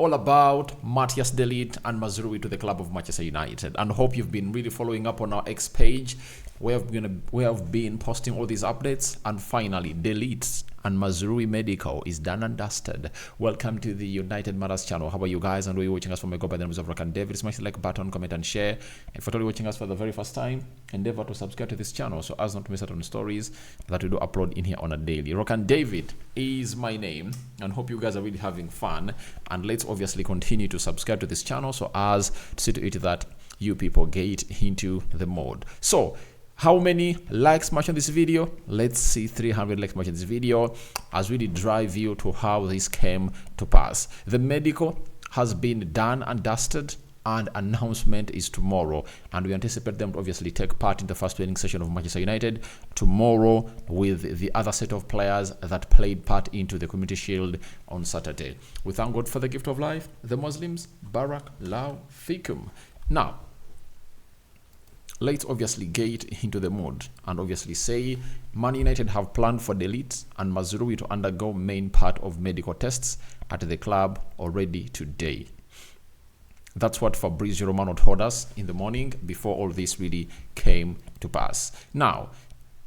all about Matthijs Ligt and Mazraoui to the club of Manchester United, and hope you've been really following up on our X page where we have been posting all these updates. And finally, Ligt and Mazraoui medical is done and dusted. Welcome to the United Matters channel. How are you guys? And where you're watching us from? I go by the name of David. Smash the like button, comment and share. And for watching us for the very first time, endeavor to subscribe to this channel so as not to miss out on stories that we do upload in here on a daily. David is my name, and hope you guys are really having fun. And let's obviously continue to subscribe to this channel so as to see to it that you people get into the mode. So how many likes much on this video? Let's see 300 likes much on this video as we drive you to how this came to pass. The medical has been done and dusted, and announcement is tomorrow, and we anticipate them to obviously take part in the first training session of Manchester United tomorrow with the other set of players that played part into the Community Shield on Saturday. We thank God for the gift of life. The Muslims, Barak Lau Fikum. Now, let's obviously get into the mood and obviously say Man United have planned for Ligt and Mazraoui to undergo main part of medical tests at the club already today. That's what Fabrizio Romano told us in the morning before all this really came to pass. Now,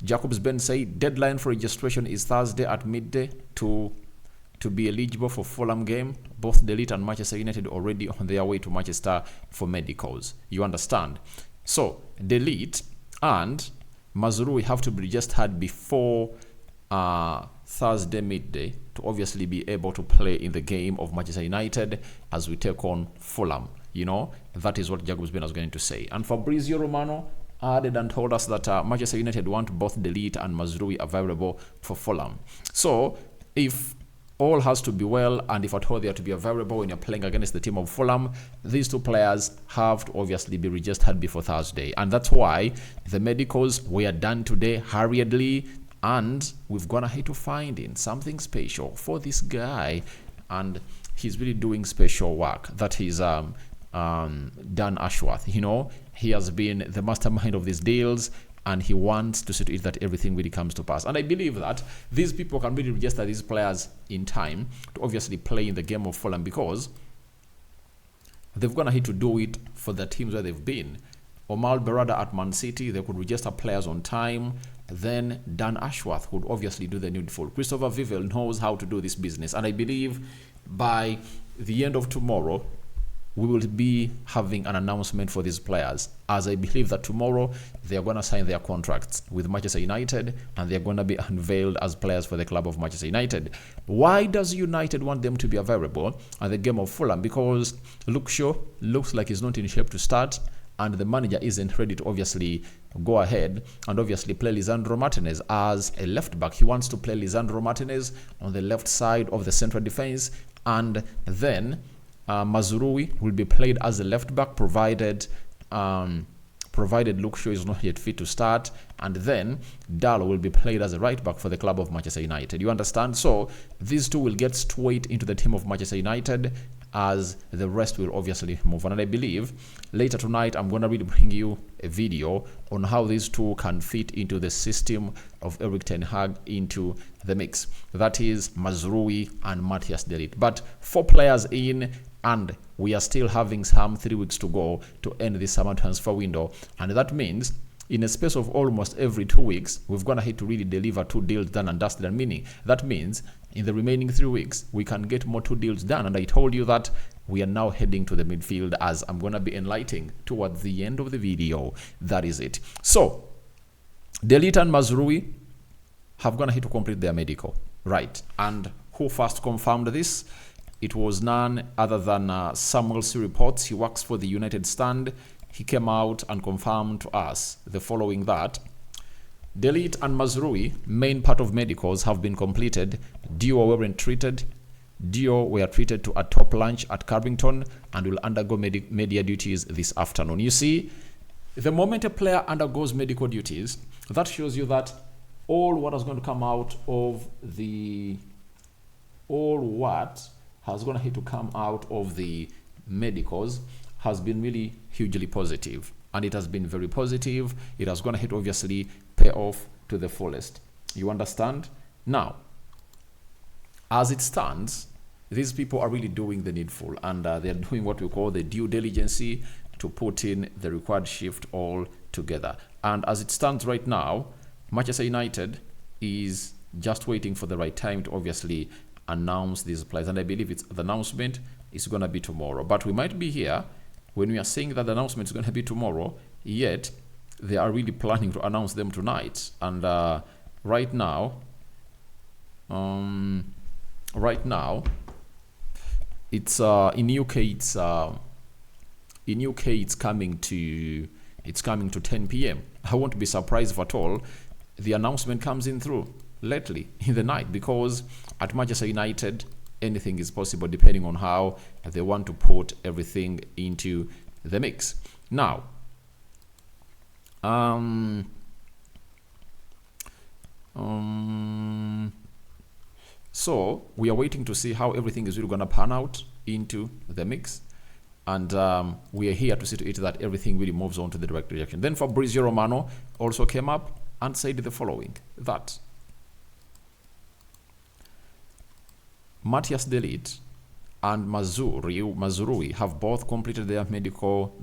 Jacobs Ben said deadline for registration is Thursday at midday to be eligible for Fulham game. Both Ligt and Manchester United already on their way to Manchester for medicals. You understand? So Ligt and Mazraoui have to be registered before Thursday midday to obviously be able to play in the game of Manchester United as we take on Fulham. You know, that is what Jacobs Ben was going to say. And Fabrizio Romano added and told us that Manchester United want both Ligt and Mazraoui available for Fulham. So if all has to be well, and if at all they are to be available when you're playing against the team of Fulham, these two players have to obviously be registered before Thursday. And that's why the medicals were done today hurriedly, and we've gone ahead to finding something special for this guy, and he's really doing special work. That is Dan Ashworth. You know, he has been the mastermind of these deals, and he wants to see to it that everything really comes to pass. And I believe that these people can really register these players in time to obviously play in the game of Fulham, because they've gone ahead to do it for the teams where they've been. Omar Berada at Man City, they could register players on time. Then Dan Ashworth would obviously do the needful. Christopher Vivel knows how to do this business. And I believe by the end of tomorrow, we will be having an announcement for these players, as I believe that tomorrow they are going to sign their contracts with Manchester United and they are going to be unveiled as players for the club of Manchester United. Why does United want them to be available at the game of Fulham? Because Luke Shaw looks like he's not in shape to start, and the manager isn't ready to obviously go ahead and obviously play Lisandro Martinez as a left back. He wants to play Lisandro Martinez on the left side of the central defense, and then Mazraoui will be played as a left back provided Luke Shaw is not yet fit to start, and then Dalo will be played as a right back for the club of Manchester United. You understand? So these two will get straight into the team of Manchester United, as the rest will obviously move on. And I believe later tonight I'm going to really bring you a video on how these two can fit into the system of Erik ten Hag into the mix. That is Mazraoui and Matthijs Ligt. But 4 players in, and we are still having some 3 weeks to go to end this summer transfer window. And that means in a space of almost every 2 weeks, we've gone ahead to really deliver 2 deals done and dusted. And meaning that means in the remaining 3 weeks, we can get more 2 deals done. And I told you that we are now heading to the midfield, as I'm going to be enlightening towards the end of the video. That is it. So Ligt and Mazraoui have gone ahead to complete their medical. Right. And who first confirmed this? It was none other than Samuel C. Reports. He works for the United Stand. He came out and confirmed to us the following: that Ligt and Mazraoui, main part of medicals, have been completed. Dio weren't treated. Dio were treated to a top lunch at Carrington and will undergo media duties this afternoon. You see, the moment a player undergoes medical duties, that shows you that all what is going to come out of the medicals has been really hugely positive, and it has been very positive. It has gone ahead to obviously pay off to the fullest. You understand? Now, as it stands, these people are really doing the needful, and they're doing what we call the due diligence to put in the required shift all together. And as it stands right now, Manchester United is just waiting for the right time to obviously announce these players, and I believe the announcement is going to be tomorrow. But we might be here when we are saying that the announcement is going to be tomorrow, yet they are really planning to announce them tonight. And right now, it's in UK. In UK, it's coming to 10 p.m. I won't be surprised if at all the announcement comes in through lately in the night, because at Manchester United anything is possible depending on how they want to put everything into the mix. Now, so we are waiting to see how everything is really going to pan out into the mix, and we are here to see to it that everything really moves on to the direct reaction. Then Fabrizio Romano also came up and said the following, that Matthijs Ligt and Mazraoui have both completed the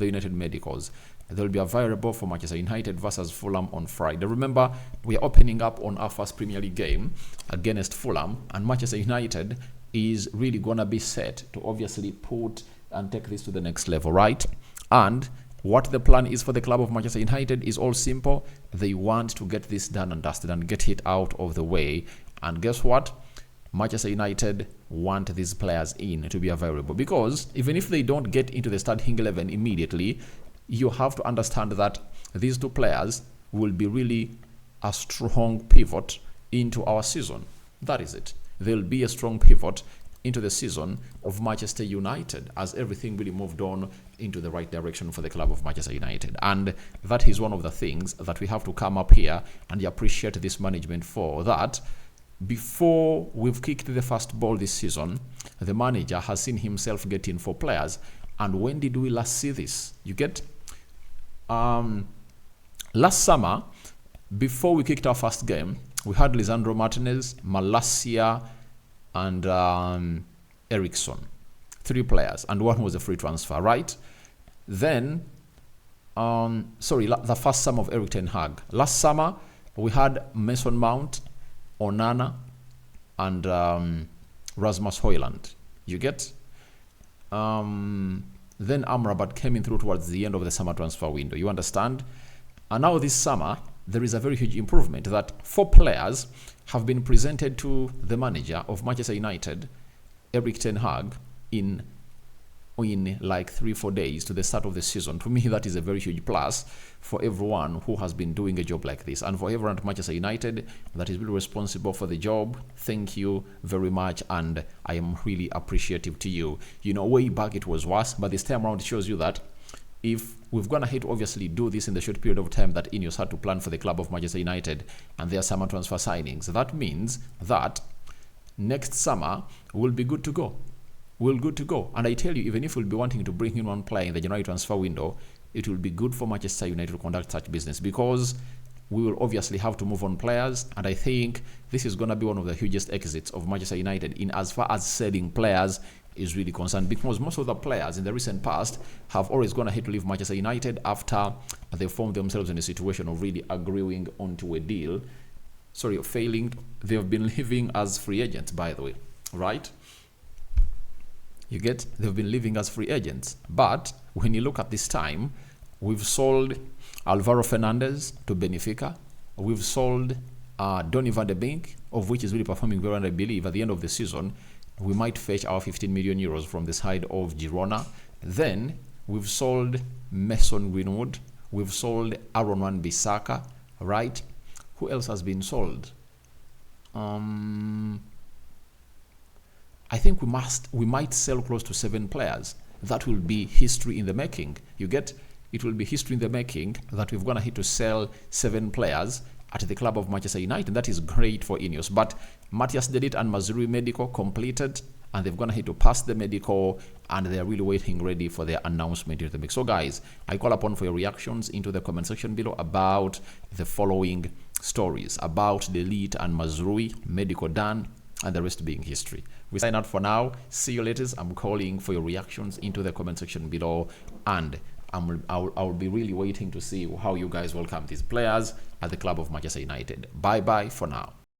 United medicals. They'll be available for Manchester United versus Fulham on Friday. Remember, we are opening up on our first Premier League game against Fulham, and Manchester United is really going to be set to obviously put and take this to the next level, right? And what the plan is for the club of Manchester United is all simple. They want to get this done and dusted and get it out of the way. And guess what? Manchester United want these players in to be available, because even if they don't get into the starting 11 immediately, you have to understand that these two players will be really a strong pivot into our season. That is it. They'll be a strong pivot into the season of Manchester United, as everything really moved on into the right direction for the club of Manchester United. And that is one of the things that we have to come up here and appreciate this management for. That before we've kicked the first ball this season, the manager has seen himself get in for players. And when did we last see this? You get last summer, before we kicked our first game, we had Lisandro Martinez, Noussair, and Eriksson. 3 players, and one was a free transfer, right? Then, the first summer of Erik ten Hag. Last summer, we had Mason Mount, Onana, and Rasmus Højlund. You get? Then Amrabat came in through towards the end of the summer transfer window. You understand? And now this summer, there is a very huge improvement that 4 players have been presented to the manager of Manchester United, Erik ten Hag, in like 3-4 days to the start of the season. To me, that is a very huge plus for everyone who has been doing a job like this, and for everyone at Manchester United that is really responsible for the job. Thank you very much, and I am really appreciative to you. You know, way back it was worse, but this time around it shows you that if we've gone ahead to obviously do this in the short period of time that Ineos had to plan for the club of Manchester United and their summer transfer signings, that means that next summer we'll be good to go. We're good to go. And I tell you, even if we'll be wanting to bring in one player in the January transfer window, it will be good for Manchester United to conduct such business, because we will obviously have to move on players. And I think this is going to be one of the hugest exits of Manchester United in as far as selling players is really concerned, because most of the players in the recent past have always gone ahead to leave Manchester United after they found themselves in a situation of really agreeing onto a deal. Failing. They have been leaving as free agents, by the way, right? You get? They've been living as free agents. But when you look at this time, we've sold Alvaro Fernandez to Benfica. We've sold Donny van de Beek, of which is really performing well, and I believe at the end of the season, we might fetch our 15 million euros from the side of Girona. Then we've sold Mason Greenwood. We've sold Aaron Wan-Bissaka, right? Who else has been sold? I think we might sell close to 7 players. That will be history in the making. You get? It will be history in the making that we've gone ahead to sell 7 players at the club of Manchester United. That is great for Ineos. But Matthijs Ligt and Mazraoui medical completed, and they've gone ahead to pass the medical, and they're really waiting ready for their announcement into the mix. So guys, I call upon for your reactions into the comment section below about the following stories: about the Ligt and Mazraoui medical done, and the rest being history. We sign out for now. See you later. I'm calling for your reactions into the comment section below, and I'll be really waiting to see how you guys welcome these players at the club of Manchester United. Bye bye for now.